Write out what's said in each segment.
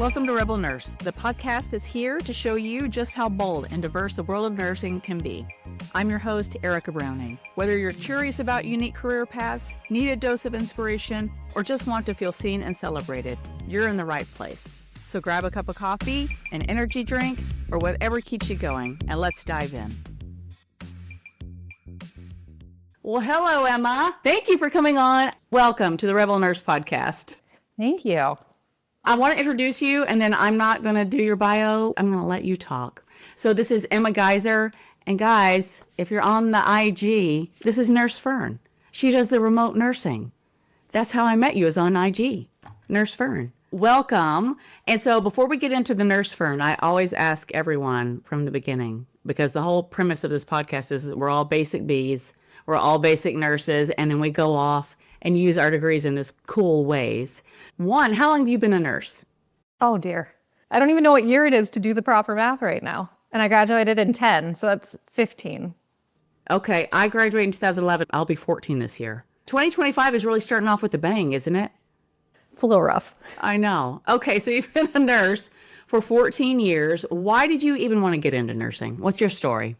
Welcome to Rebel Nurse, the podcast that's here to show you just how bold and diverse the world of nursing can be. I'm your host, Erica Browning. Whether you're curious about unique career paths, need a dose of inspiration, or just want to feel seen and celebrated, you're in the right place. So grab a cup of coffee, an energy drink, or whatever keeps you going, and let's dive in. Well, hello, Emma. Thank you for coming on. Welcome to the Rebel Nurse podcast. Thank you. I want to introduce you, and then I'm not going to do your bio. I'm going to let you talk. So this is Emma Geiser. And guys, if you're on the IG, this is Nurse Fern. She does the remote nursing. That's how I met you, is on IG. Nurse Fern. Welcome. And so before we get into the Nurse Fern, I always ask everyone from the beginning, because the whole premise of this podcast is that we're all basic Bs, we're all basic nurses, and then we go off and use our degrees in this cool ways. One, how long have you been a nurse? Oh dear. I don't even know what year it is to do the proper math right now. And I graduated in 10, so that's 15. Okay, I graduated in 2011. I'll be 14 this year. 2025 is really starting off with a bang, isn't it? It's a little rough. I know. Okay, so you've been a nurse for 14 years. Why did you even want to get into nursing? What's your story?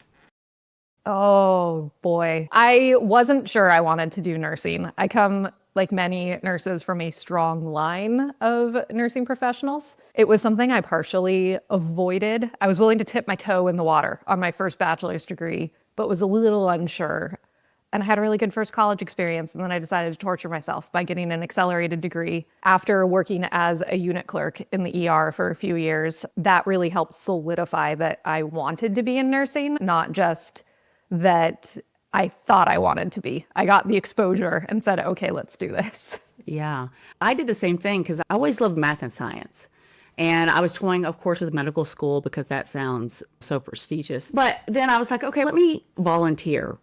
Oh boy. I wasn't sure I wanted to do nursing. I come, like many nurses, from a strong line of nursing professionals. It was something I partially avoided. I was willing to tip my toe in the water on my first bachelor's degree, but was a little unsure. And I had a really good first college experience. And then I decided to torture myself by getting an accelerated degree after working as a unit clerk in the ER for a few years. That really helped solidify that I wanted to be in nursing, not just that I thought I wanted to be. I got the exposure and said, okay, let's do this. Yeah, I did the same thing because I always loved math and science. And I was toying, of course, with medical school because that sounds so prestigious. But then I was like, okay, let me volunteer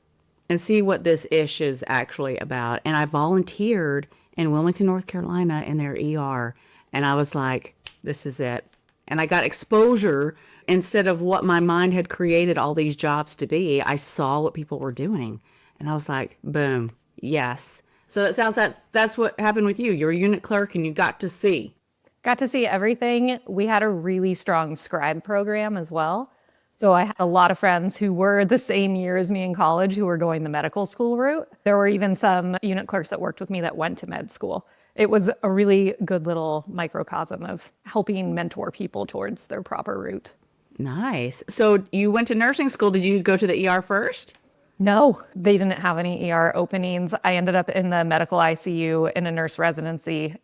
and see what this ish is actually about. And I volunteered in Wilmington, North Carolina in their ER. And I was like, this is it. And I got exposure instead of what my mind had created all these jobs to be. I saw what people were doing. And I was like, boom, yes. So that sounds that's what happened with you. You're a unit clerk and you got to see. Got to see everything. We had a really strong scribe program as well. So I had a lot of friends who were the same year as me in college who were going the medical school route. There were even some unit clerks that worked with me that went to med school. It was a really good little microcosm of helping mentor people towards their proper route. Nice. So you went to nursing school. Did you go to the ER first? No, they didn't have any ER openings. I ended up in the medical ICU in a nurse residency.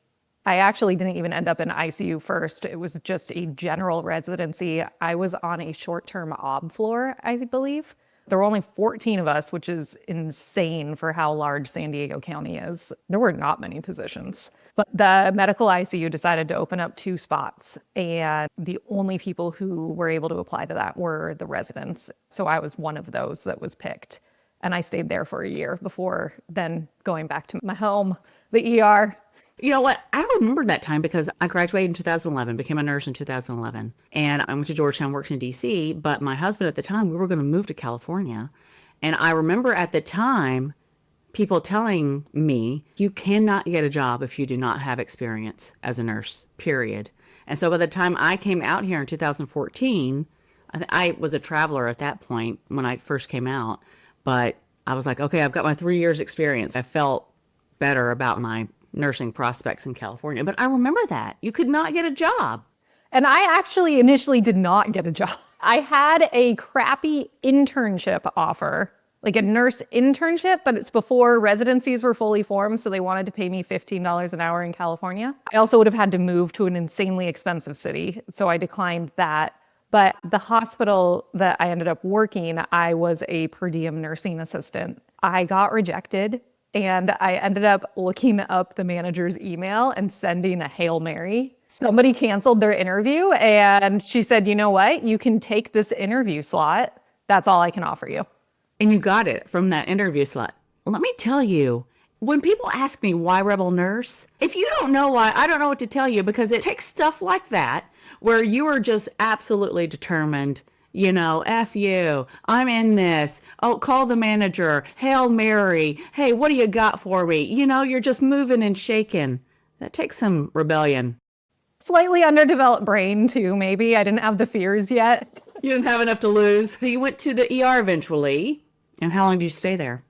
I actually didn't even end up in ICU first. It was just a general residency. I was on a short-term OB floor, I believe. There were only 14 of us, which is insane for how large San Diego County is. There were not many positions. But the medical ICU decided to open up 2 spots, and the only people who were able to apply to that were the residents. So I was one of those that was picked. And I stayed there for a year before then going back to my home, the ER. You know what? I remember that time because I graduated in 2011, became a nurse in 2011. And I went to Georgetown, worked in DC, but my husband at the time, we were going to move to California. And I remember at the time, people telling me, you cannot get a job if you do not have experience as a nurse, period. And so by the time I came out here in 2014, I was a traveler at that point when I first came out. But I was like, okay, I've got my 3 years experience. I felt better about my nursing prospects in California. But I remember that. You could not get a job. And I actually initially did not get a job. I had a crappy internship offer, like a nurse internship, but it's before residencies were fully formed, so they wanted to pay me $15 an hour in California. I also would have had to move to an insanely expensive city, so I declined that. But the hospital that I ended up working, I was a per diem nursing assistant. I got rejected. And I ended up looking up the manager's email and sending a Hail Mary. Somebody canceled their interview and she said, you know what? You can take this interview slot. That's all I can offer you. And you got it from that interview slot. Let me tell you, when people ask me why Rebel Nurse, if you don't know why, I don't know what to tell you, because it takes stuff like that where you are just absolutely determined. You know, F you, I'm in this. Oh, call the manager. Hail Mary. Hey, what do you got for me? You know, you're just moving and shaking. That takes some rebellion. Slightly underdeveloped brain too, maybe. I didn't have the fears yet. You didn't have enough to lose. So you went to the ER eventually. And how long did you stay there?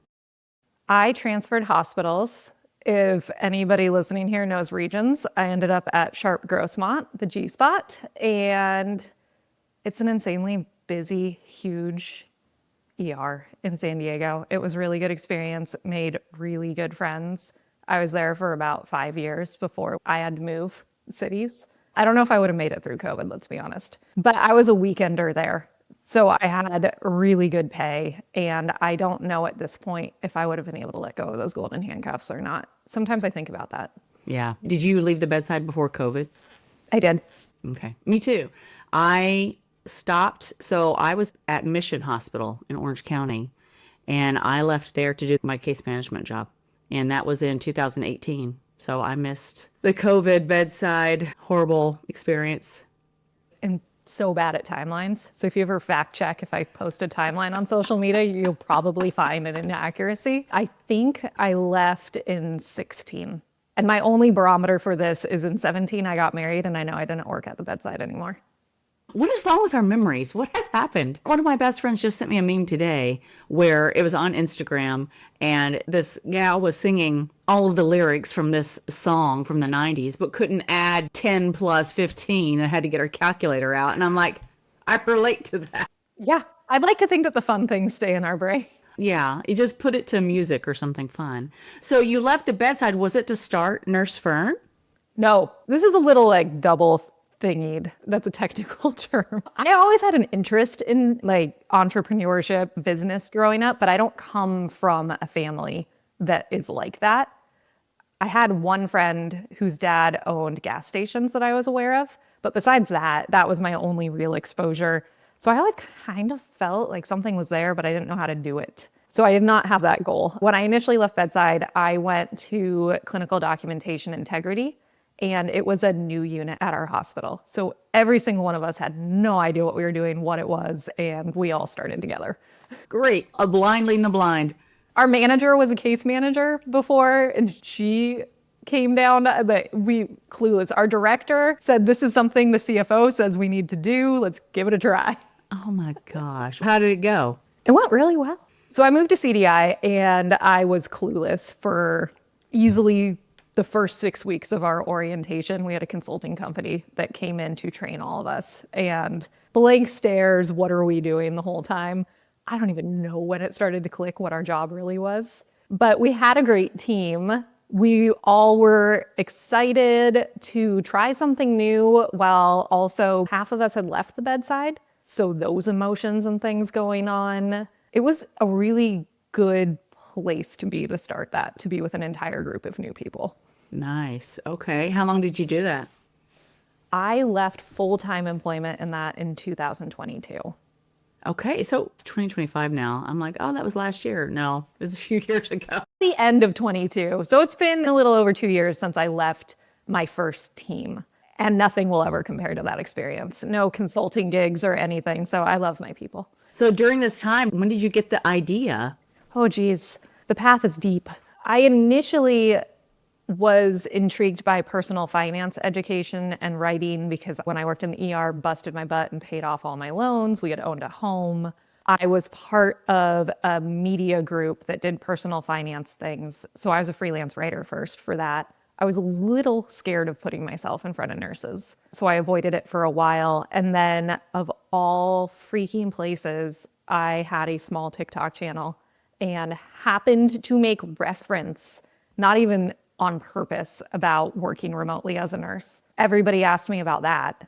I transferred hospitals. If anybody listening here knows regions, I ended up at Sharp Grossmont, the G spot, and it's an insanely busy, huge ER in San Diego. It was a really good experience, made really good friends. I was there for about 5 years before I had to move cities. I don't know if I would have made it through COVID, let's be honest. But I was a weekender there. So I had really good pay, and I don't know at this point if I would have been able to let go of those golden handcuffs or not. Sometimes I think about that. Yeah. Did you leave the bedside before COVID? I did. Okay. Me too. I stopped. So I was at Mission Hospital in Orange County, and I left there to do my case management job. And that was in 2018. So I missed the COVID bedside horrible experience. And so bad at timelines. So if you ever fact check if I post a timeline on social media, you'll probably find an inaccuracy. I think I left in 16. And my only barometer for this is in 17, I got married and I know I didn't work at the bedside anymore. What is wrong with our memories? What has happened? One of my best friends just sent me a meme today where it was on Instagram and this gal was singing all of the lyrics from this song from the 90s, but couldn't add 10 plus 15 and had to get her calculator out. And I'm like, I relate to that. Yeah, I'd like to think that the fun things stay in our brain. Yeah, you just put it to music or something fun. So you left the bedside. Was it to start Nurse Fern? No, this is a little like double thingied. That's a technical term. I always had an interest in like entrepreneurship, business growing up, but I don't come from a family that is like that. I had one friend whose dad owned gas stations that I was aware of, but besides that, that was my only real exposure. So I always kind of felt like something was there, but I didn't know how to do it. So I did not have that goal. When I initially left bedside, I went to clinical documentation integrity, and it was a new unit at our hospital. So every single one of us had no idea what we were doing, what it was, and we all started together. Great. A blind leading the blind. Our manager was a case manager before, and she came down, but we clueless. Our director said, this is something the CFO says we need to do. Let's give it a try. Oh my gosh. How did it go? It went really well. So I moved to CDI and I was clueless for easily the first 6 weeks of our orientation. We had a consulting company that came in to train all of us, and blank stares, what are we doing the whole time? I don't even know when it started to click what our job really was, but we had a great team. We all were excited to try something new while also half of us had left the bedside. So those emotions and things going on, it was a really good place to be to start that, to be with an entire group of new people. Nice. Okay. How long did you do that? I left full-time employment in that in 2022. Okay. So it's 2025 now. I'm like, oh, that was last year. No, it was a few years ago. The end of 22. So it's been a little over 2 years since I left my first team. And nothing will ever compare to that experience. No consulting gigs or anything. So I love my people. So during this time, when did you get the idea? Oh, geez. The path is deep. I initially was intrigued by personal finance education and writing because when I worked in the ER, busted my butt and paid off all my loans. We had owned a home. I was part of a media group that did personal finance things. So I was a freelance writer first for that. I was a little scared of putting myself in front of nurses. So I avoided it for a while. And then of all freaking places, I had a small TikTok channel and happened to make reference, not even on purpose, about working remotely as a nurse. Everybody asked me about that.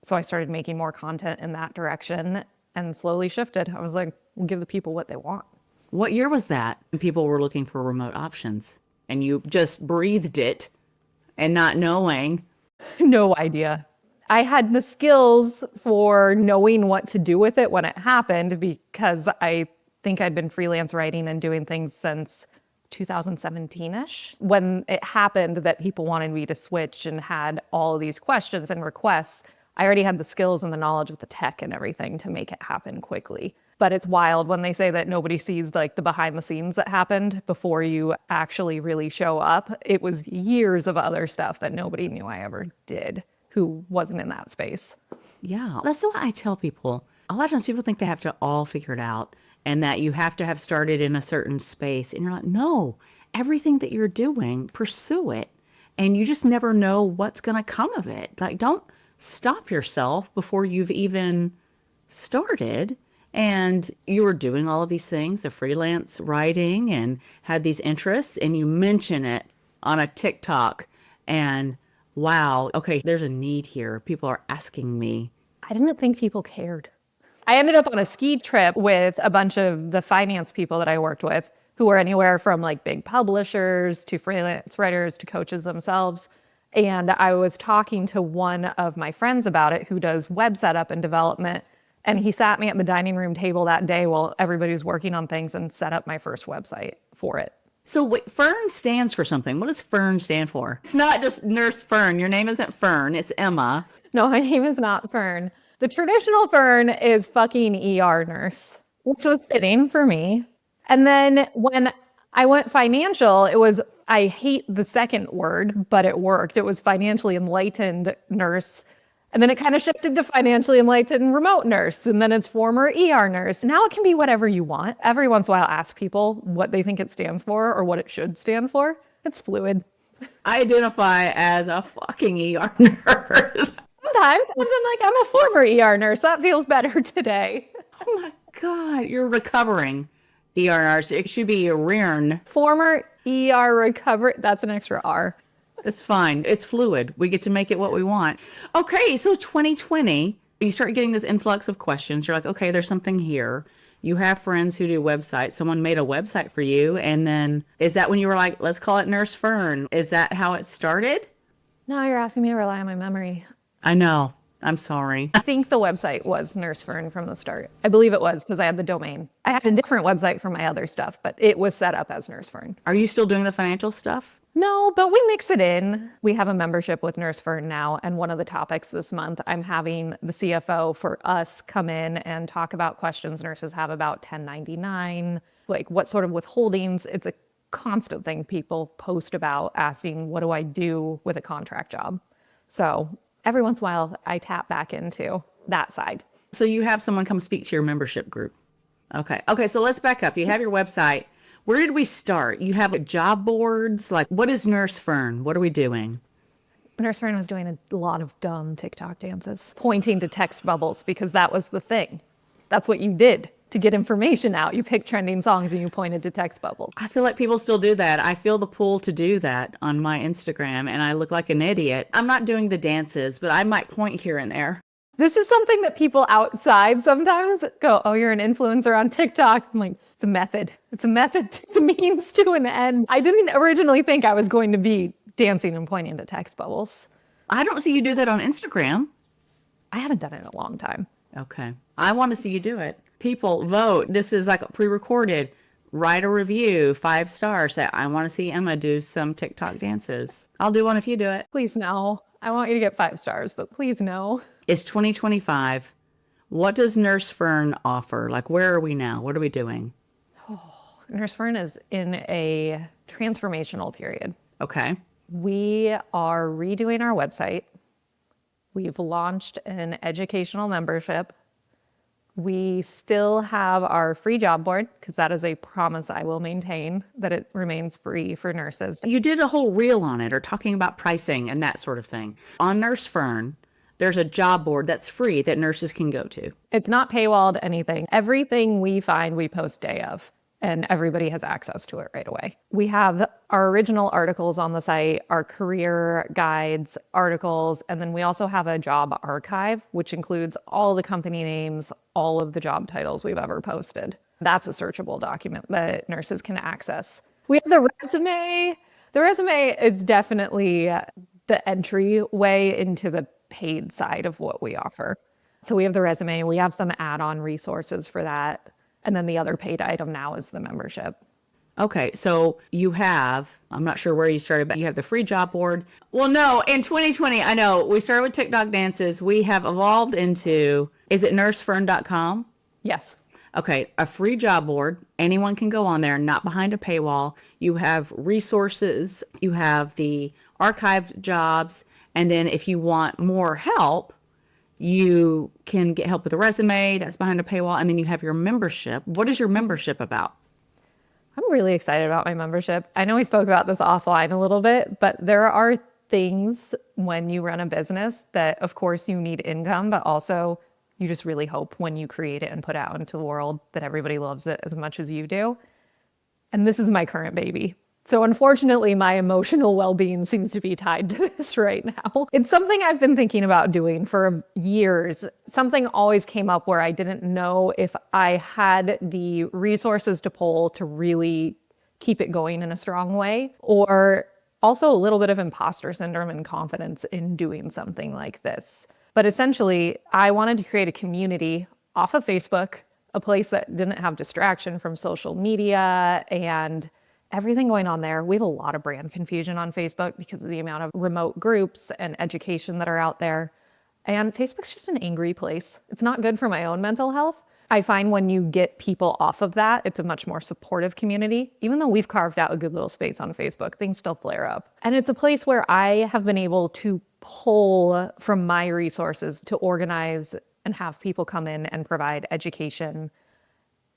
So I started making more content in that direction and slowly shifted. I was like, we'll give the people what they want. What year was that? People were looking for remote options and you just breathed it and not knowing. No idea. I had the skills for knowing what to do with it when it happened because I think I'd been freelance writing and doing things since 2017-ish. When it happened that people wanted me to switch and had all of these questions and requests, I already had the skills and the knowledge of the tech and everything to make it happen quickly. But it's wild when they say that nobody sees like the behind the scenes that happened before you actually really show up. It was years of other stuff that nobody knew I ever did who wasn't in that space. Yeah, that's what I tell people. A lot of times people think they have to all figure it out and that you have to have started in a certain space. And you're like, no, everything that you're doing, pursue it. And you just never know what's going to come of it. Like, don't stop yourself before you've even started. And you were doing all of these things, the freelance writing, and had these interests, and you mention it on a TikTok. And wow, okay, there's a need here. People are asking me. I didn't think people cared. I ended up on a ski trip with a bunch of the finance people that I worked with who were anywhere from like big publishers to freelance writers to coaches themselves. And I was talking to one of my friends about it who does web setup and development. And he sat me at the dining room table that day while everybody was working on things and set up my first website for it. So wait, Fern stands for something. What does Fern stand for? It's not just Nurse Fern. Your name isn't Fern, it's Emma. No, my name is not Fern. The traditional Fern is fucking ER nurse, which was fitting for me. And then when I went financial, I hate the second word, but it worked. It was financially enlightened nurse. And then it kind of shifted to financially enlightened remote nurse. And then it's former ER nurse. Now it can be whatever you want. Every once in a while, ask people what they think it stands for or what it should stand for. It's fluid. I identify as a fucking ER nurse. Sometimes I'm a former ER nurse. That feels better today. Oh my God, you're recovering ER nurse. It should be a RERN. Former ER recovery. That's an extra R. It's fine. It's fluid. We get to make it what we want. Okay, so 2020, you start getting this influx of questions. You're like, okay, there's something here. You have friends who do websites. Someone made a website for you. And then is that when you were like, let's call it Nurse Fern? Is that how it started? Now you're asking me to rely on my memory. I know. I'm sorry. I think the website was Nurse Fern from the start. I believe it was because I had the domain. I had a different website for my other stuff, but it was set up as Nurse Fern. Are you still doing the financial stuff? No, but we mix it in. We have a membership with Nurse Fern now. And one of the topics this month, I'm having the CFO for us come in and talk about questions nurses have about 1099, like what sort of withholdings. It's a constant thing people post about asking, what do I do with a contract job? So every once in a while, I tap back into that side. So you have someone come speak to your membership group. Okay. Okay. So let's back up. You have your website. Where did we start? You have job boards. Like, what is Nurse Fern? What are we doing? Nurse Fern was doing a lot of dumb TikTok dances, pointing to text bubbles because that was the thing. That's what you did to get information out. You picked trending songs and you pointed to text bubbles. I feel like people still do that. I feel the pull to do that on my Instagram and I look like an idiot. I'm not doing the dances, but I might point here and there. This is something that people outside sometimes go, oh, you're an influencer on TikTok. I'm like, it's a method. It's a method. It's a means to an end. I didn't originally think I was going to be dancing and pointing to text bubbles. I don't see you do that on Instagram. I haven't done it in a long time. Okay. I want to see you do it. People vote. This is like pre-recorded. Write a review, 5 stars. Say, I want to see Emma do some TikTok dances. I'll do one if you do it. Please no. I want you to get 5 stars, but please no. It's 2025. What does Nurse Fern offer? Like, where are we now? What are we doing? Nurse Fern is in a transformational period. Okay. We are redoing our website. We've launched an educational membership. We still have our free job board because that is a promise I will maintain that it remains free for nurses. You did a whole reel on it or talking about pricing and that sort of thing. On Nurse Fern, there's a job board that's free that nurses can go to. It's not paywalled anything. Everything we find, we post day of, and everybody has access to it right away. We have our original articles on the site, our career guides, articles, and then we also have a job archive, which includes all the company names, all of the job titles we've ever posted. That's a searchable document that nurses can access. We have the resume. The resume is definitely the entry way into the paid side of what we offer. So we have the resume, we have some add-on resources for that. And then the other paid item now is the membership. Okay, so you have, I'm not sure where you started, but you have the free job board. Well, no, in 2020, I know, we started with TikTok dances. We have evolved into, is it nursefern.com? Yes. Okay, a free job board. Anyone can go on there, not behind a paywall. You have resources, you have the archived jobs, And then if you want more help, you can get help with a resume that's behind a paywall. And then you have your membership. What is your membership about? I'm really excited about my membership. I know we spoke about this offline a little bit, but there are things when you run a business that, of course, you need income, but also you just really hope when you create it and put it out into the world that everybody loves it as much as you do. And this is my current baby. So unfortunately, my emotional well-being seems to be tied to this right now. It's something I've been thinking about doing for years. Something always came up where I didn't know if I had the resources to pull to really keep it going in a strong way, or also a little bit of imposter syndrome and confidence in doing something like this. But essentially, I wanted to create a community off of Facebook, a place that didn't have distraction from social media and everything going on there. We have a lot of brand confusion on Facebook because of the amount of remote groups and education that are out there. And Facebook's just an angry place. It's not good for my own mental health. I find when you get people off of that, it's a much more supportive community. Even though we've carved out a good little space on Facebook, things still flare up. And it's a place where I have been able to pull from my resources to organize and have people come in and provide education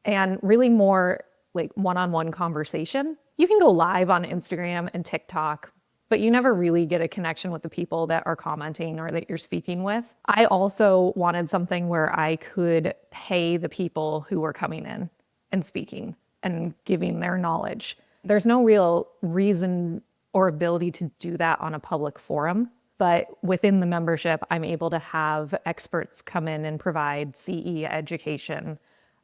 and really more like one-on-one conversation. You can go live on Instagram and TikTok, but you never really get a connection with the people that are commenting or that you're speaking with. I also wanted something where I could pay the people who were coming in and speaking and giving their knowledge. There's no real reason or ability to do that on a public forum, but within the membership, I'm able to have experts come in and provide CE education.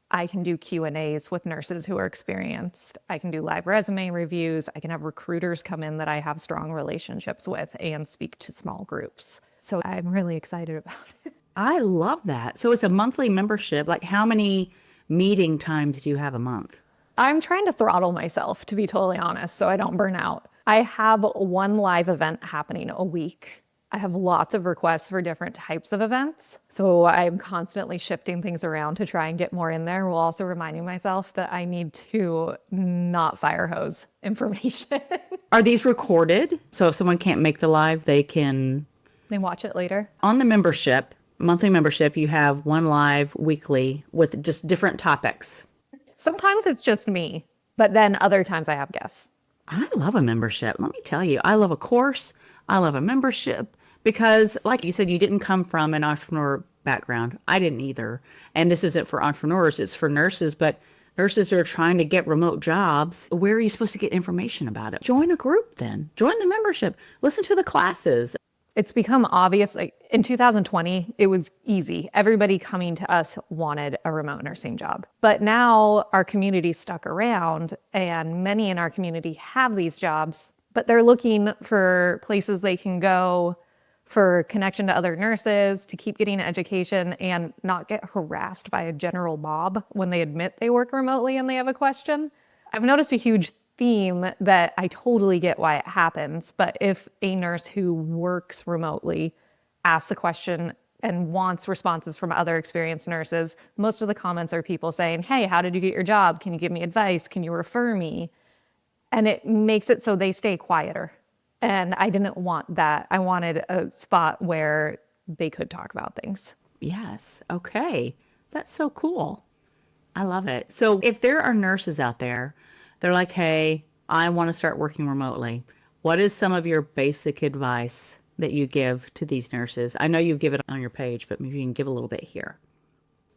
I can do Q&As with nurses who are experienced. I can do live resume reviews. I can have recruiters come in that I have strong relationships with and speak to small groups. So I'm really excited about it. I love that. So it's a monthly membership. Like, how many meeting times do you have a month? I'm trying to throttle myself, to be totally honest, so I don't burn out. I have one live event happening a week. I have lots of requests for different types of events. So I'm constantly shifting things around to try and get more in there, while also reminding myself that I need to not fire hose information. Are these recorded? So if someone can't make the live, they can. They watch it later. On the membership, monthly membership, you have one live weekly with just different topics. Sometimes it's just me, but then other times I have guests. I love a membership. Let me tell you, I love a course. I love a membership because, like you said, you didn't come from an entrepreneur background. I didn't either. And this isn't for entrepreneurs, it's for nurses, but nurses are trying to get remote jobs. Where are you supposed to get information about it? Join a group then. Join the membership. Listen to the classes. It's become obvious, like in 2020, it was easy. Everybody coming to us wanted a remote nursing job. But now our community stuck around and many in our community have these jobs, but they're looking for places they can go for connection to other nurses, to keep getting education and not get harassed by a general mob when they admit they work remotely and they have a question. I've noticed a huge theme that I totally get why it happens, but if a nurse who works remotely asks a question and wants responses from other experienced nurses, most of the comments are people saying, "Hey, how did you get your job? Can you give me advice? Can you refer me?" And it makes it so they stay quieter. And I didn't want that. I wanted a spot where they could talk about things. Yes. Okay. That's so cool. I love it. So if there are nurses out there, they're like, hey, I want to start working remotely. What is some of your basic advice that you give to these nurses? I know you give it on your page, but maybe you can give a little bit here.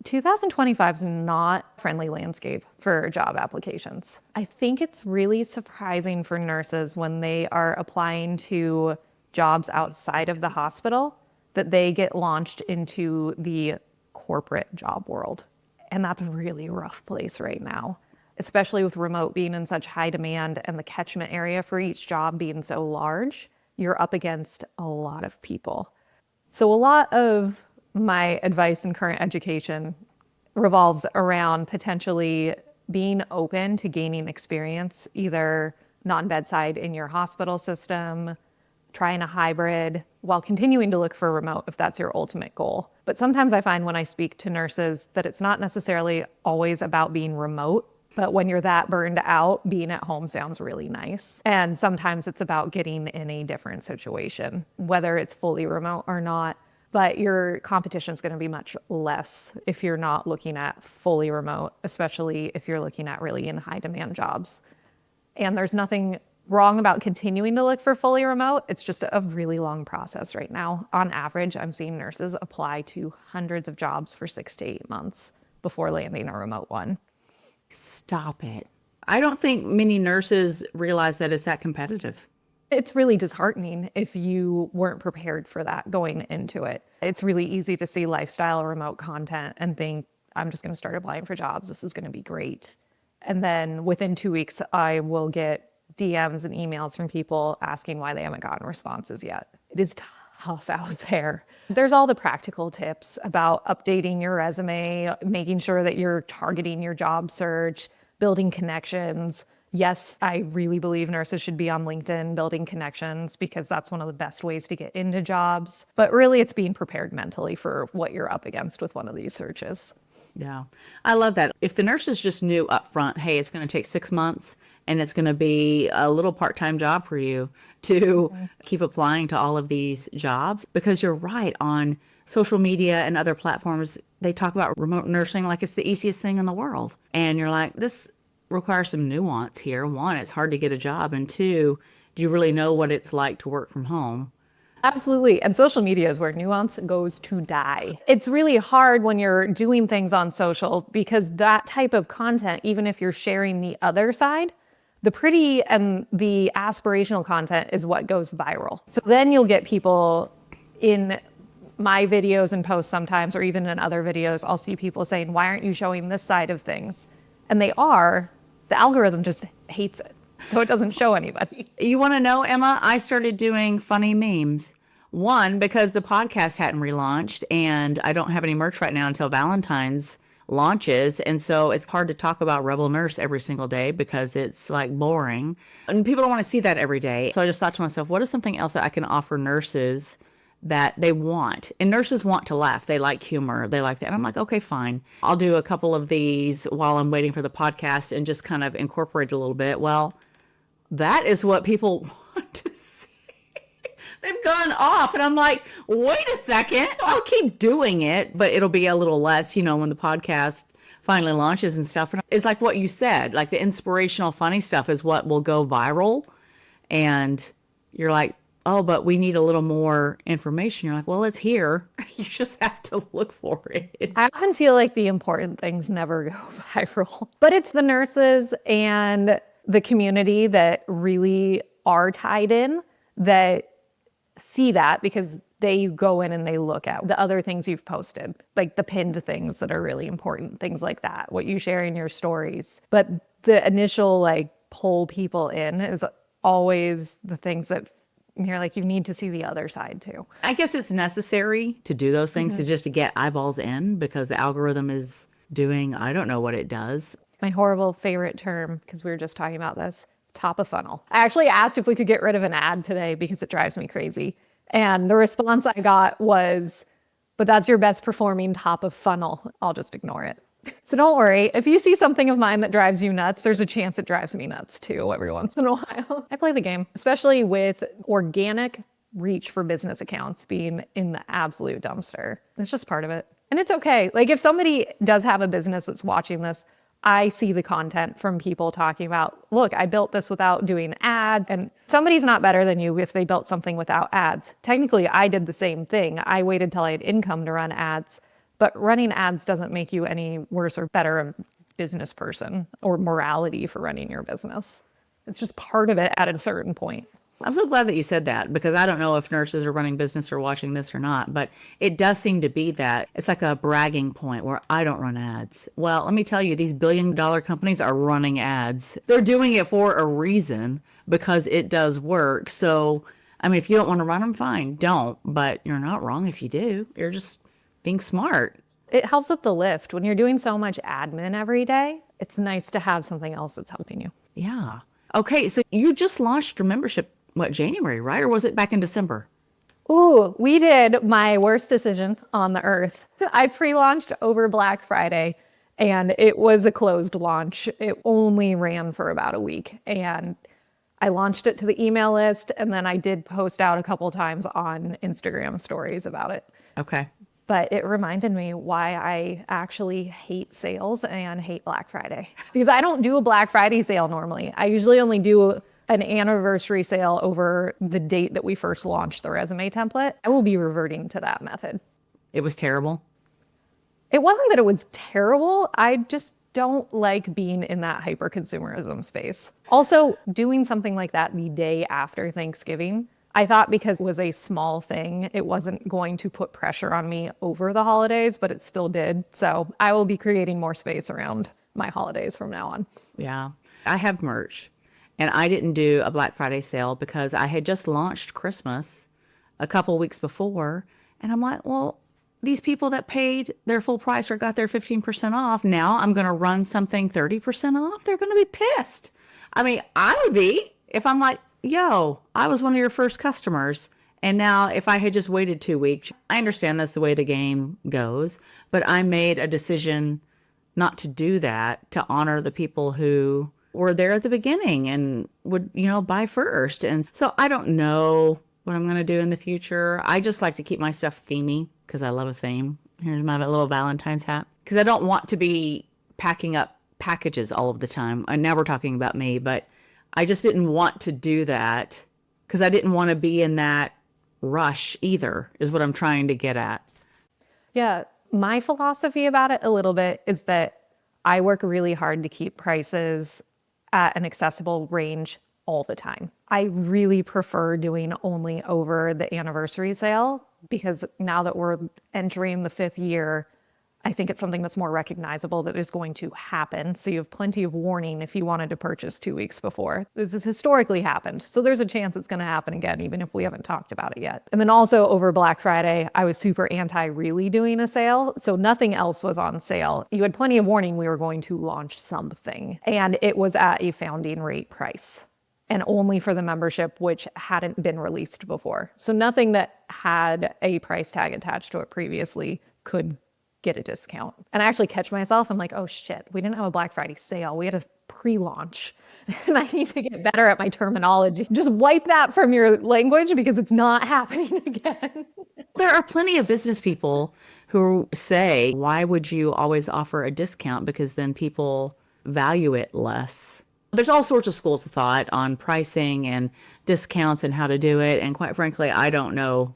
2025 is not a friendly landscape for job applications. I think it's really surprising for nurses when they are applying to jobs outside of the hospital that they get launched into the corporate job world. And that's a really rough place right now, especially with remote being in such high demand and the catchment area for each job being so large. You're up against a lot of people. So a lot of my advice in current education revolves around potentially being open to gaining experience, either non-bedside in your hospital system, trying a hybrid, while continuing to look for remote if that's your ultimate goal. But sometimes I find when I speak to nurses that it's not necessarily always about being remote. But when you're that burned out, being at home sounds really nice. And sometimes it's about getting in a different situation, whether it's fully remote or not. But your competition is going to be much less if you're not looking at fully remote, especially if you're looking at really in high demand jobs. And there's nothing wrong about continuing to look for fully remote. It's just a really long process right now. On average, I'm seeing nurses apply to hundreds of jobs for 6 to 8 months before landing a remote one. Stop it. I don't think many nurses realize that it's that competitive. It's really disheartening if you weren't prepared for that going into it. It's really easy to see lifestyle remote content and think, I'm just going to start applying for jobs. This is going to be great. And then within 2 weeks, I will get DMs and emails from people asking why they haven't gotten responses yet. It is tough out there. There's all the practical tips about updating your resume, making sure that you're targeting your job search, building connections. Yes, I really believe nurses should be on LinkedIn building connections because that's one of the best ways to get into jobs. But really, it's being prepared mentally for what you're up against with one of these searches. Yeah, I love that. If the nurses just knew up front, hey, it's going to take 6 months and it's going to be a little part-time job for you to keep applying to all of these jobs, because you're right, on social media and other platforms, they talk about remote nursing like it's the easiest thing in the world. And you're like, this requires some nuance here. One, it's hard to get a job. And two, do you really know what it's like to work from home? Absolutely. And social media is where nuance goes to die. It's really hard when you're doing things on social because that type of content, even if you're sharing the other side, the pretty and the aspirational content is what goes viral. So then you'll get people in my videos and posts sometimes, or even in other videos, I'll see people saying, why aren't you showing this side of things? And they are. The algorithm just hates it. So it doesn't show anybody. You want to know, Emma? I started doing funny memes. One, because the podcast hadn't relaunched and I don't have any merch right now until Valentine's launches. And so it's hard to talk about Rebel Nurse every single day because it's like boring. And people don't want to see that every day. So I just thought to myself, what is something else that I can offer nurses that they want? And nurses want to laugh. They like humor. They like that. And I'm like, okay, fine. I'll do a couple of these while I'm waiting for the podcast and just kind of incorporate a little bit. Well, that is what people want to see. They've gone off. And I'm like, wait a second. I'll keep doing it, but it'll be a little less, when the podcast finally launches and stuff. And it's like what you said, like the inspirational, funny stuff is what will go viral. And you're like, oh, but we need a little more information. You're like, well, it's here. You just have to look for it. I often feel like the important things never go viral, but it's the nurses and the community that really are tied in that see that because they go in and they look at the other things you've posted, like the pinned things that are really important, things like that, what you share in your stories. But the initial pull people in is always the things that you're like, you need to see the other side too. I guess it's necessary to do those things to get eyeballs in because the algorithm is doing, I don't know what it does. My horrible favorite term, because we were just talking about this, top of funnel. I actually asked if we could get rid of an ad today because it drives me crazy. And the response I got was, but that's your best performing top of funnel. I'll just ignore it. So don't worry. If you see something of mine that drives you nuts, there's a chance it drives me nuts too every once in a while. I play the game, especially with organic reach for business accounts being in the absolute dumpster. It's just part of it. And it's okay. Like if somebody does have a business that's watching this, I see the content from people talking about, look, I built this without doing ads, and somebody's not better than you if they built something without ads. Technically, I did the same thing. I waited till I had income to run ads, but running ads doesn't make you any worse or better a business person or morality for running your business. It's just part of it at a certain point. I'm so glad that you said that because I don't know if nurses are running business or watching this or not, but it does seem to be that. It's like a bragging point where I don't run ads. Well, let me tell you, these billion-dollar companies are running ads. They're doing it for a reason because it does work. So, I mean, if you don't want to run them, fine, don't. But you're not wrong if you do. You're just being smart. It helps with the lift. When you're doing so much admin every day, it's nice to have something else that's helping you. Yeah. Okay, so you just launched your membership January, right? Or was it back in December? Ooh, we did my worst decision on the earth. I pre-launched over Black Friday And it was a closed launch. It only ran for about a week. And I launched it to the email list, and then I did post out a couple times on Instagram stories about it. Okay. But it reminded me why I actually hate sales and hate Black Friday. Because I don't do a Black Friday sale normally. I usually only do an anniversary sale over the date that we first launched the resume template. I will be reverting to that method. It was terrible. It wasn't that it was terrible. I just don't like being in that hyper consumerism space. Also, doing something like that the day after Thanksgiving, I thought because it was a small thing, it wasn't going to put pressure on me over the holidays, but it still did. So I will be creating more space around my holidays from now on. Yeah. I have merch, and I didn't do a Black Friday sale because I had just launched Christmas a couple weeks before. And I'm like, well, these people that paid their full price or got their 15% off, now I'm going to run something 30% off. They're going to be pissed. I mean, I would be if I'm like, yo, I was one of your first customers. And now if I had just waited 2 weeks, I understand that's the way the game goes, but I made a decision not to do that, to honor the people who were there at the beginning and would, buy first. And so I don't know what I'm going to do in the future. I just like to keep my stuff themey because I love a theme. Here's my little Valentine's hat. Because I don't want to be packing up packages all of the time. And now we're talking about me, but I just didn't want to do that because I didn't want to be in that rush either, is what I'm trying to get at. Yeah, my philosophy about it a little bit is that I work really hard to keep prices at an accessible range all the time. I really prefer doing only over the anniversary sale because now that we're entering the 5th year, I think it's something that's more recognizable that is going to happen. So you have plenty of warning if you wanted to purchase 2 weeks before. This has historically happened. So there's a chance it's going to happen again, even if we haven't talked about it yet. And then also over Black Friday, I was super anti really doing a sale. So nothing else was on sale. You had plenty of warning we were going to launch something. And it was at a founding rate price, and only for the membership, which hadn't been released before. So nothing that had a price tag attached to it previously could get a discount. And I actually catch myself, I'm like, oh shit, we didn't have a Black Friday sale. We had a pre-launch. And I need to get better at my terminology. Just wipe that from your language because it's not happening again. There are plenty of business people who say, why would you always offer a discount? Because then people value it less. There's all sorts of schools of thought on pricing and discounts and how to do it. And quite frankly, I don't know.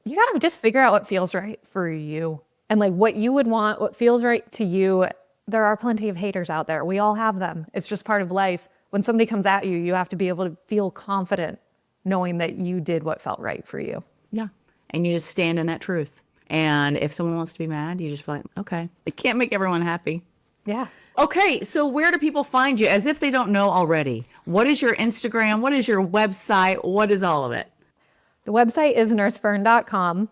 You gotta just figure out what feels right for you. And like what you would want, what feels right to you. There are plenty of haters out there. We all have them. It's just part of life. When somebody comes at you, you have to be able to feel confident knowing that you did what felt right for you. Yeah. And you just stand in that truth. And if someone wants to be mad, you just feel like, okay, it can't make everyone happy. Yeah. Okay, so where do people find you? As if they don't know already. What is your Instagram? What is your website? What is all of it? The website is nursefern.com.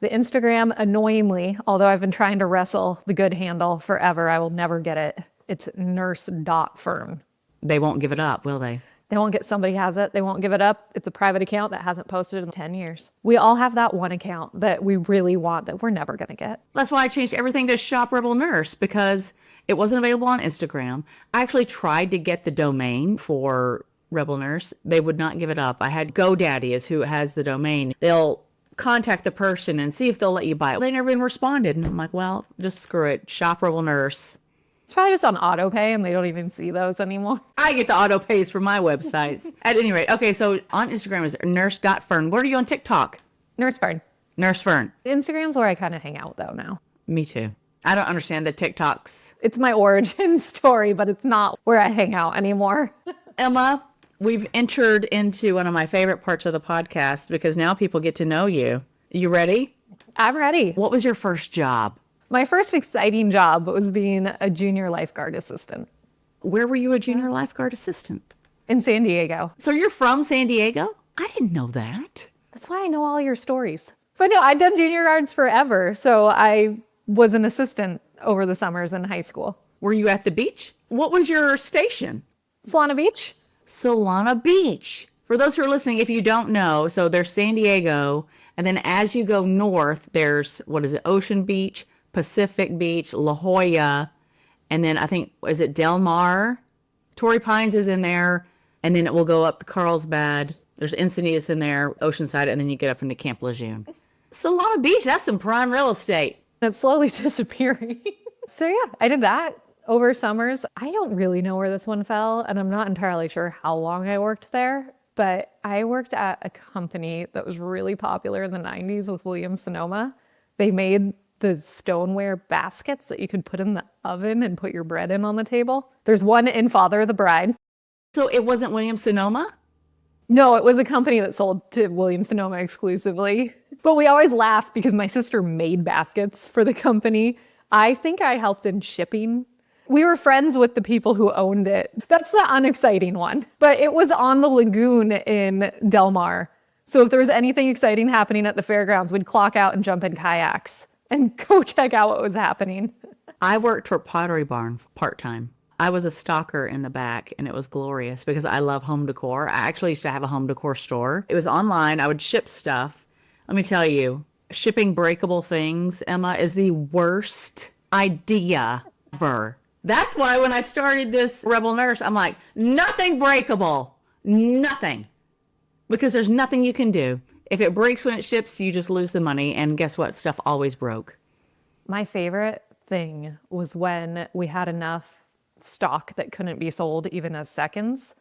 The Instagram, annoyingly, although I've been trying to wrestle the good handle forever, I will never get it. It's nurse.fern. They won't give it up, will they? They won't get, somebody has it. They won't give it up. It's a private account that hasn't posted in 10 years. We all have that one account that we really want that we're never going to get. That's why I changed everything to Shop Rebel Nurse, because it wasn't available on Instagram. I actually tried to get the domain for Rebel Nurse. They would not give it up. I had GoDaddy is who has the domain. They'll contact the person and see if they'll let you buy it. They never even responded. And I'm like, well, just screw it. Shop Rebel Nurse. It's probably just on auto pay and they don't even see those anymore. I get the auto pays for my websites. At any rate, okay, so on Instagram is nurse.fern. Where are you on TikTok? Nurse Fern. Nurse Fern. Instagram's where I kind of hang out though now. Me too. I don't understand the TikToks. It's my origin story, but it's not where I hang out anymore. Emma, we've entered into one of my favorite parts of the podcast because now people get to know you. You ready? I'm ready. What was your first job? My first exciting job was being a junior lifeguard assistant. Where were you a junior lifeguard assistant? In San Diego. So you're from San Diego? I didn't know that. That's why I know all your stories. But no, I'd done junior guards forever. So I was an assistant over the summers in high school. Were you at the beach? What was your station? Solana Beach. Solana Beach. For those who are listening, if you don't know, so there's San Diego, and then as you go north, there's, Ocean Beach, Pacific Beach, La Jolla, And then I think, is it Del Mar? Torrey Pines is in there. And then it will go up to Carlsbad. There's Encinitas in there, Oceanside, and then you get up into Camp Lejeune. Solana Beach, that's some prime real estate. It's slowly disappearing. So yeah, I did that over summers. I don't really know where this one fell, and I'm not entirely sure how long I worked there, but I worked at a company that was really popular in the 90s with Williams-Sonoma. They made the stoneware baskets that you could put in the oven and put your bread in on the table. There's one in Father of the Bride. So it wasn't Williams-Sonoma? No, it was a company that sold to Williams-Sonoma exclusively. But we always laughed because my sister made baskets for the company. I think I helped in shipping. We were friends with the people who owned it. That's the unexciting one. But it was on the lagoon in Del Mar. So if there was anything exciting happening at the fairgrounds, we'd clock out and jump in kayaks and go check out what was happening. I worked for Pottery Barn part-time. I was a stalker in the back, and it was glorious because I love home decor. I actually used to have a home decor store. It was online. I would ship stuff. Let me tell you, shipping breakable things, Emma, is the worst idea ever. That's why when I started this Rebel Nurse, I'm like, nothing breakable. Nothing. Because there's nothing you can do. If it breaks when it ships, you just lose the money. And guess what? Stuff always broke. My favorite thing was when we had enough stock that couldn't be sold even as seconds.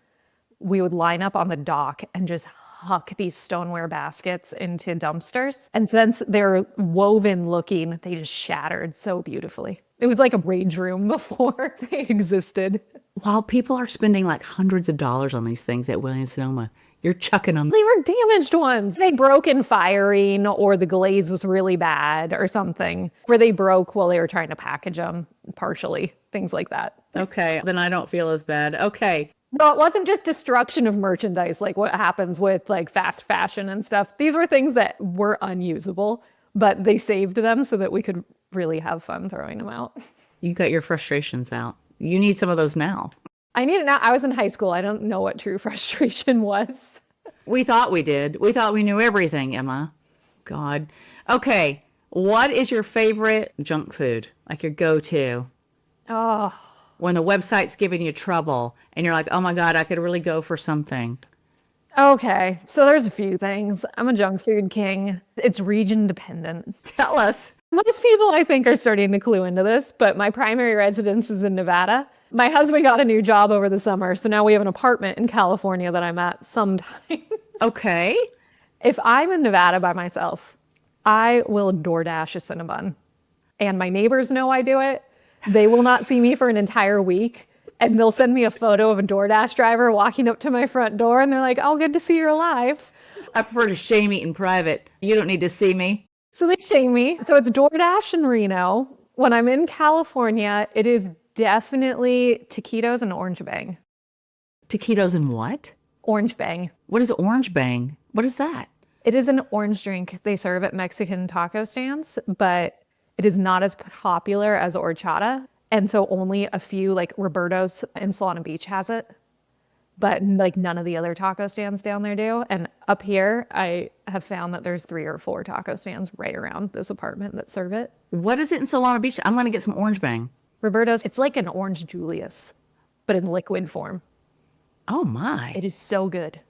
We would line up on the dock and just huck these stoneware baskets into dumpsters. And since they're woven looking, they just shattered so beautifully. It was like a rage room before they existed. While people are spending like hundreds of dollars on these things at Williams-Sonoma, you're chucking them. They were damaged ones. They broke in firing, or the glaze was really bad or something, where they broke while they were trying to package them partially, things like that. Okay, then I don't feel as bad. Okay. No, it wasn't just destruction of merchandise like what happens with like fast fashion and stuff. These were things that were unusable, but they saved them so that we could really have fun throwing them out. You got your frustrations out. You need some of those now. I need it now. I was in high school. I don't know what true frustration was. We thought we did. We thought we knew everything, Emma. God. Okay. What is your favorite junk food? Like your go-to? Oh, When the website's giving you trouble and you're like, oh my God, I could really go for something. okay. So there's a few things. I'm a junk food king. It's region dependent. Tell us. Most people, I think, are starting to clue into this, but my primary residence is in Nevada. My husband got a new job over the summer, so now we have an apartment in California that I'm at sometimes. Okay. If I'm in Nevada by myself, I will DoorDash a Cinnabon. And my neighbors know I do it. They will not see me for an entire week. And they'll send me a photo of a DoorDash driver walking up to my front door. And they're like, oh, good to see you're alive. I prefer to shame eat in private. You don't need to see me. So they shame me. So it's DoorDash in Reno. When I'm in California, it is definitely taquitos and orange bang. Taquitos and what? Orange bang. What is orange bang? What is that? It is an orange drink they serve at Mexican taco stands, but it is not as popular as horchata. And so only a few, like Roberto's in Solana Beach has it, but like none of the other taco stands down there do. And up here, I have found that there's 3 or 4 taco stands right around this apartment that serve it. What is it in Solana Beach? I'm going to get some orange bang. Roberto's, it's like an orange Julius, but in liquid form. Oh my. It is so good.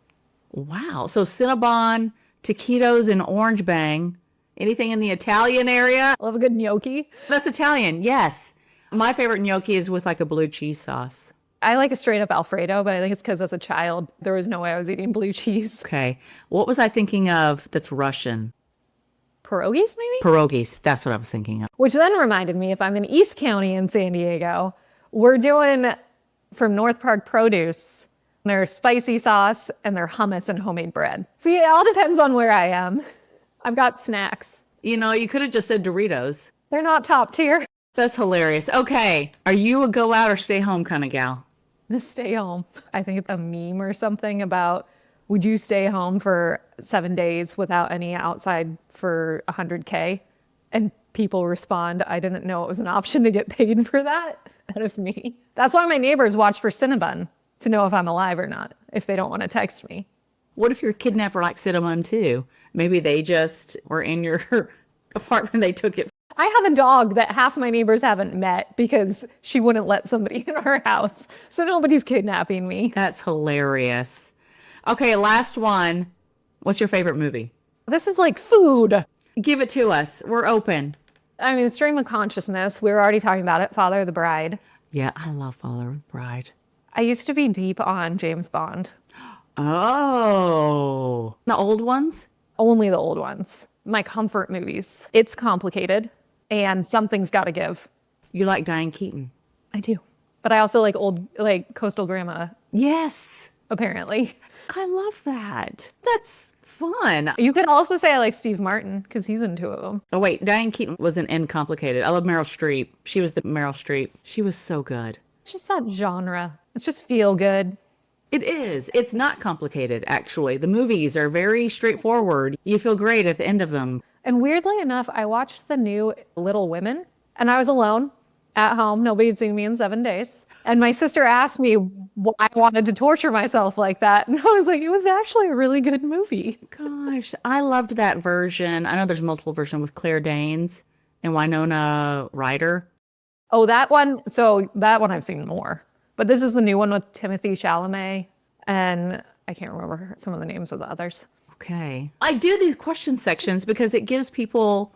Wow. So Cinnabon, taquitos, and orange bang. Anything in the Italian area? I love a good gnocchi. That's Italian, yes. My favorite gnocchi is with like a blue cheese sauce. I like a straight up Alfredo, but I think it's because as a child, there was no way I was eating blue cheese. Okay. What was I thinking of that's Russian? Pierogies, maybe? Pierogies. That's what I was thinking of. Which then reminded me, if I'm in East County in San Diego, we're doing from North Park Produce, their spicy sauce and their hummus and homemade bread. See, it all depends on where I am. I've got snacks. You know, you could have just said Doritos. They're not top tier. That's hilarious. Okay. Are you a go out or stay home kind of gal? Just stay home. I think it's a meme or something about, would you stay home for 7 days without any outside for 100K? And people respond, I didn't know it was an option to get paid for that. That is me. That's why my neighbors watch for Cinnabon to know if I'm alive or not, if they don't want to text me. What if your kidnapper likes Cinnamon too? Maybe they just were in your apartment, they took it. I have a dog that half my neighbors haven't met because she wouldn't let somebody in our house. So nobody's kidnapping me. That's hilarious. Okay, last one. What's your favorite movie? This is like food. Give it to us. We're open. I mean, stream of consciousness. We were already talking about it. Father of the Bride. Yeah, I love Father of the Bride. I used to be deep on James Bond. Oh, the old ones? Only the old ones. My comfort movies. It's complicated and something's got to give. You like Diane Keaton? I do. But I also like old, like Coastal Grandma, Yes. apparently. I love that. That's fun. You could also say I like Steve Martin because he's in two of them. Oh, wait. Diane Keaton wasn't in Complicated. I love Meryl Streep. She was the Meryl Streep. She was so good. It's just that genre. It's just feel good. It is. It's not complicated, actually. The movies are very straightforward. You feel great at the end of them. And weirdly enough, I watched the new Little Women and I was alone at home. Nobody had seen me in 7 days. And my sister asked me why I wanted to torture myself like that. And I was like, it was actually a really good movie. Gosh, I loved that version. I know there's multiple versions with Claire Danes and Winona Ryder. Oh, that one. So that one I've seen more. But this is the new one with Timothée Chalamet. And I can't remember some of the names of the others. Okay. I do these question sections because it gives people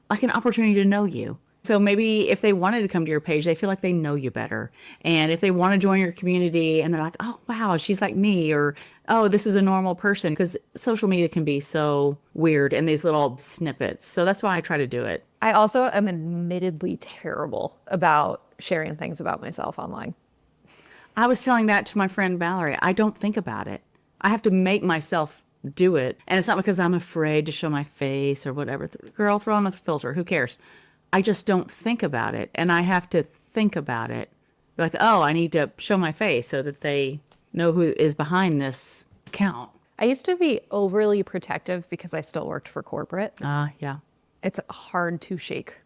like an opportunity to know you. So maybe if they wanted to come to your page, they feel like they know you better. And if they want to join your community and they're like, oh, wow, she's like me, or, oh, this is a normal person, because social media can be so weird in these little snippets. So that's why I try to do it. I also am admittedly terrible about sharing things about myself online. I was telling that to my friend Valerie. I don't think about it. I have to make myself do it. And it's not because I'm afraid to show my face or whatever. Girl, throw on a filter. Who cares? I just don't think about it. And I have to think about it. Like, oh, I need to show my face so that they know who is behind this account. I used to be overly protective because I still worked for corporate. Yeah. It's hard to shake.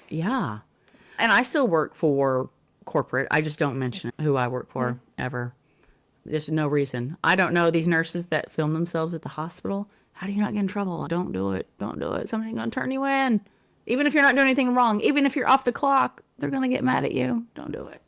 Yeah. And I still work for corporate. I just don't mention who I work for ever. There's no reason. I don't know these nurses that film themselves at the hospital. How do you not get in trouble? Don't do it. Don't do it. Somebody's going to turn you in. Even if you're not doing anything wrong, even if you're off the clock, they're going to get mad at you. Don't do it.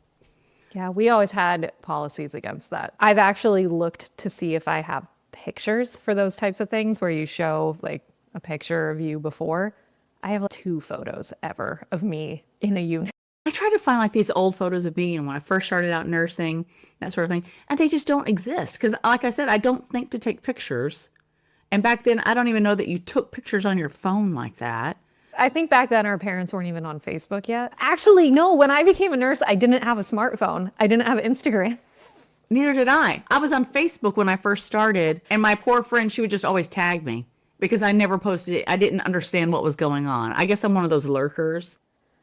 Yeah, we always had policies against that. I've actually looked to see if I have pictures for those types of things where you show like a picture of you before. I have 2 photos ever of me in a unit. I try to find like these old photos of me and when I first started out nursing, that sort of thing. And they just don't exist. Because like I said, I don't think to take pictures. And back then, I don't even know that you took pictures on your phone like that. I think back then our parents weren't even on Facebook yet. Actually, no, when I became a nurse, I didn't have a smartphone. I didn't have Instagram. Neither did I. I was on Facebook when I first started. And my poor friend, she would just always tag me because I never posted it. I didn't understand what was going on. I guess I'm one of those lurkers.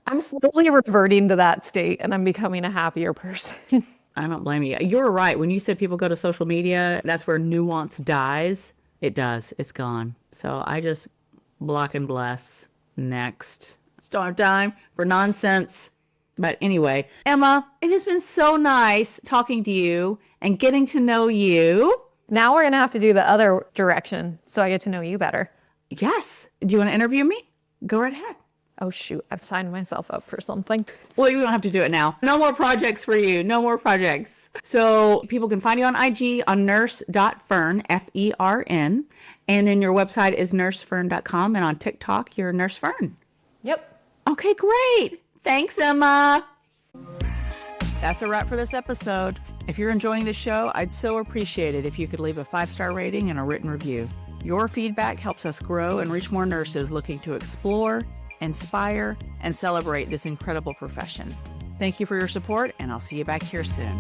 I'm slowly reverting to that state and I'm becoming a happier person. I don't blame you. You're right. When you said people go to social media, that's where nuance dies. It does. It's gone. So I just block and bless. Next. Just don't have time for nonsense. But anyway, Emma, it has been so nice talking to you and getting to know you. Now we're going to have to do the other direction so I get to know you better. Yes. Do you want to interview me? Go right ahead. Oh, shoot. I've signed myself up for something. Well, you don't have to do it now. No more projects for you. No more projects. So people can find you on IG on nurse.fern, Fern. And then your website is nursefern.com. And on TikTok, you're Nurse Fern. Yep. Okay, great. Thanks, Emma. That's a wrap for this episode. If you're enjoying the show, I'd so appreciate it if you could leave a 5-star rating and a written review. Your feedback helps us grow and reach more nurses looking to explore, inspire, and celebrate this incredible profession. Thank you for your support, and I'll see you back here soon.